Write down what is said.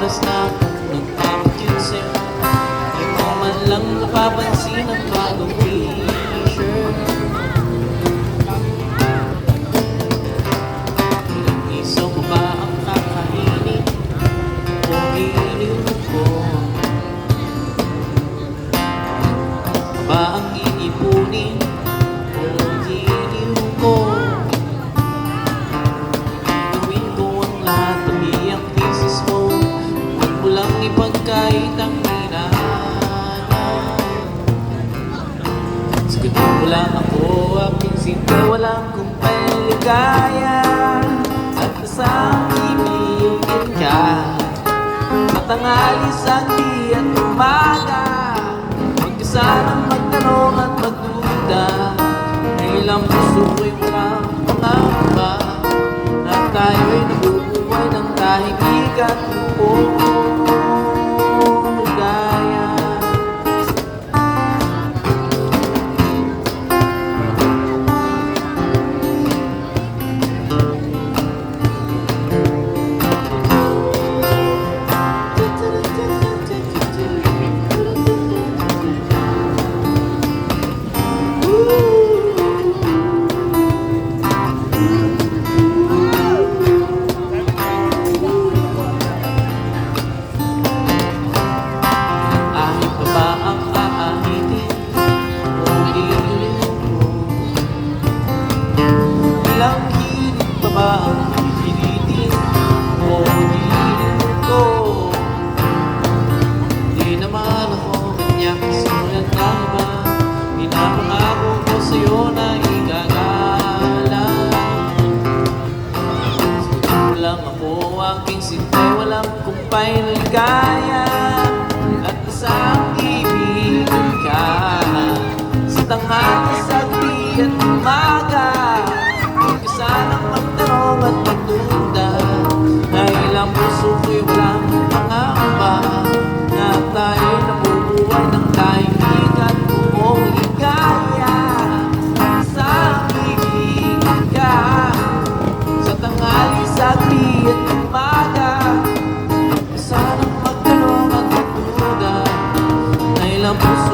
oras na nagpapatin sa'yo. Di mo man lang napapansin ang bagong t-shirt. Ilang isaw mo ba ang kakainin o iiniw ko? Ba ang iipunin o iiniw ko? Gawin ko ang lahat, pati ang thesis mo. Huwag mo lang ipagkait ang sagutin mo lang ako, aking sinte, walang kumpay ligaya. At kasang ibigin ka, matanghali, sagdi at umaga. Huwag ka sanang magtanong at magduda, dahil ang puso ko'y walang pangamba. At tayo'y nabubuhay ng tahimik at ligaya. Ilang hilig pa ba ang pipilitin o hiling ko? Di naman ako ganyan kasulat na ba? Pinapangako ko sa'yo na igagala. Sagutin mo lang ako, aking sintay, walang kumpay na ligaya. At isang ibigin ka sa tanghali, sagdi at umaga. Sanang magtanong at magduda, dahil ang puso ko'y walang pangamba. Na tayo'y nabubuhay ng tahimik at buong ligaya. Sa ibigin ka sa tanghali, sagdi at umaga. Sanang magtanong at magduda, dahil ang puso